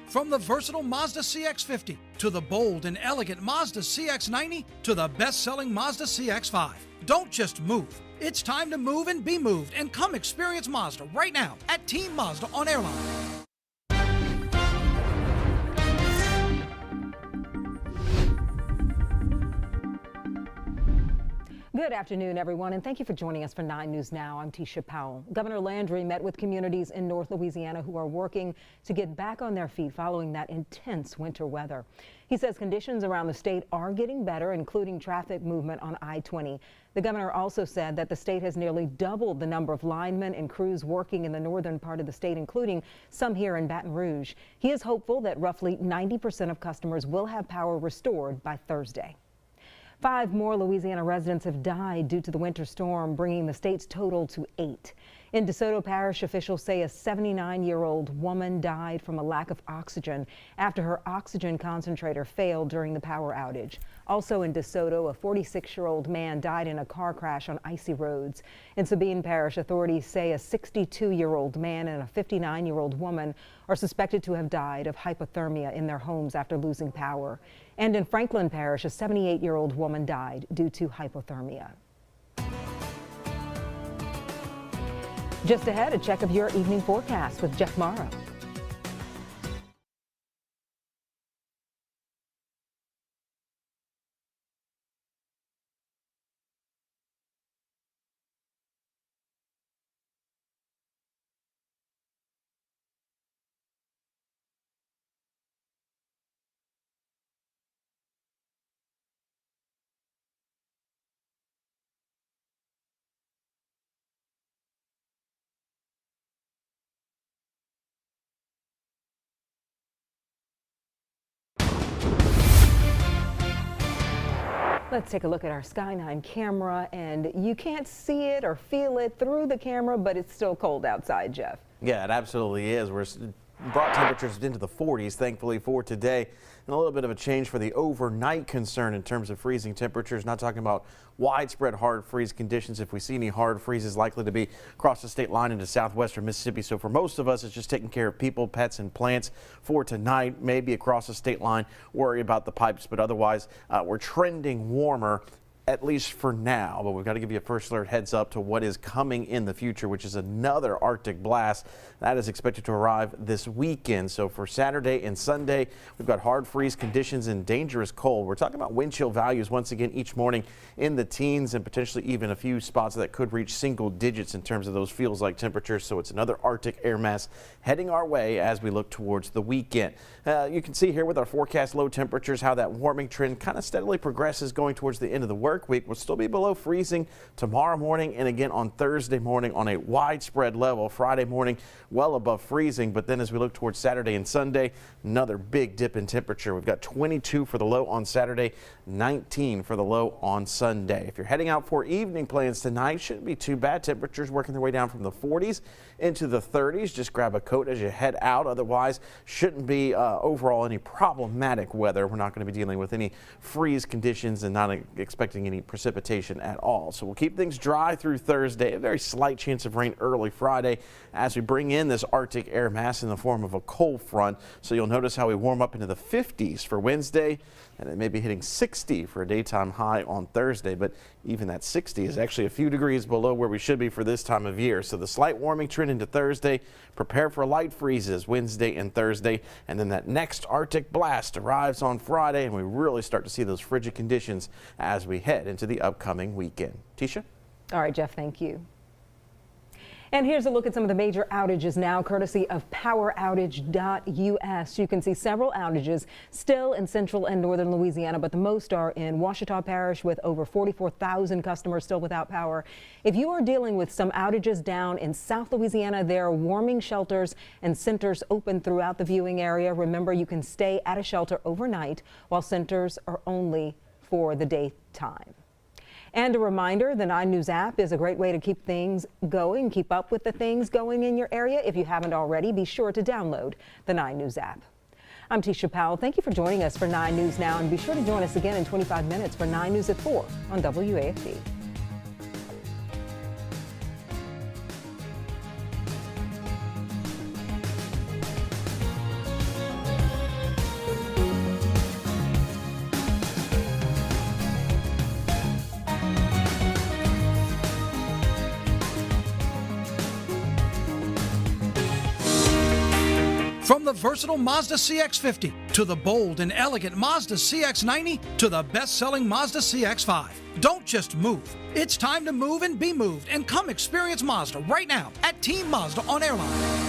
From the versatile Mazda CX-50 to the bold and elegant Mazda CX-90 to the best-selling Mazda CX-5. Don't just move. It's time to move and be moved, and come experience Mazda right now at Team Mazda on Airline. Good afternoon, everyone, and thank you for joining us for 9 News Now. I'm Tisha Powell. Governor Landry met with communities in North Louisiana who are working to get back on their feet following that intense winter weather. He says conditions around the state are getting better, including traffic movement on I-20. The governor also said that the state has nearly doubled the number of linemen and crews working in the northern part of the state, including some here in Baton Rouge. He is hopeful that roughly 90% of customers will have power restored by Thursday. 5 more Louisiana residents have died due to the winter storm, bringing the state's total to 8. In DeSoto Parish, officials say a 79-year-old woman died from a lack of oxygen after her oxygen concentrator failed during the power outage. Also in DeSoto, a 46-year-old man died in a car crash on icy roads. In Sabine Parish, authorities say a 62-year-old man and a 59-year-old woman are suspected to have died of hypothermia in their homes after losing power. And in Franklin Parish, a 78-year-old woman died due to hypothermia. Just ahead, a check of your evening forecast with Jeff Morrow. Let's take a look at our Sky 9 camera, and you can't see it or feel it through the camera, but it's still cold outside, Jeff. Yeah, it absolutely is. We're brought temperatures into the 40s, thankfully, for today. And a little bit of a change for the overnight concern in terms of freezing temperatures. Not talking about widespread hard freeze conditions. If we see any hard freezes, likely to be across the state line into southwestern Mississippi. So for most of us, it's just taking care of people, pets, and plants for tonight. Maybe across the state line, worry about the pipes, but otherwise we're trending warmer, at least for now. But we've got to give you a first alert heads up to what is coming in the future, which is another Arctic blast that is expected to arrive this weekend. So for Saturday and Sunday, we've got hard freeze conditions and dangerous cold. We're talking about wind chill values once again each morning in the teens, and potentially even a few spots that could reach single digits in terms of those feels like temperatures. So it's another Arctic air mass heading our way as we look towards the weekend. You can see here with our forecast low temperatures how that warming trend kind of steadily progresses going towards the end of the work week. We'll still be below freezing tomorrow morning and again on Thursday morning on a widespread level. Friday morning well above freezing, but then as we look towards Saturday and Sunday, another big dip in temperature. We've got 22 for the low on Saturday, 19 for the low on Sunday. If you're heading out for evening plans tonight, shouldn't be too bad. Temperatures working their way down from the 40s into the 30s. Just grab a coat as you head out. Otherwise, shouldn't be overall any problematic weather. We're not going to be dealing with any freeze conditions and not expecting any precipitation at all. So we'll keep things dry through Thursday. A very slight chance of rain early Friday as we bring in this Arctic air mass in the form of a cold front. So you'll notice how we warm up into the 50s for Wednesday, and it may be hitting 60 for a daytime high on Thursday. But even that 60 is actually a few degrees below where we should be for this time of year. So the slight warming trend into Thursday. Prepare for light freezes Wednesday and Thursday, and then that next Arctic blast arrives on Friday, and we really start to see those frigid conditions as we head into the upcoming weekend. Tisha? All right, Jeff, thank you. And here's a look at some of the major outages now, courtesy of poweroutage.us. You can see several outages still in central and northern Louisiana, but the most are in Ouachita Parish with over 44,000 customers still without power. If you are dealing with some outages down in South Louisiana, there are warming shelters and centers open throughout the viewing area. Remember, you can stay at a shelter overnight, while centers are only for the daytime. And a reminder, the 9 News app is a great way to keep things going, keep up with the things going in your area. If you haven't already, be sure to download the 9 News app. I'm Tisha Powell. Thank you for joining us for 9 News Now, and be sure to join us again in 25 minutes for 9 News at 4 on WAFB. From the versatile Mazda CX-50 to the bold and elegant Mazda CX-90 to the best-selling Mazda CX-5. Don't just move. It's time to move and be moved, and come experience Mazda right now at Team Mazda on Airline.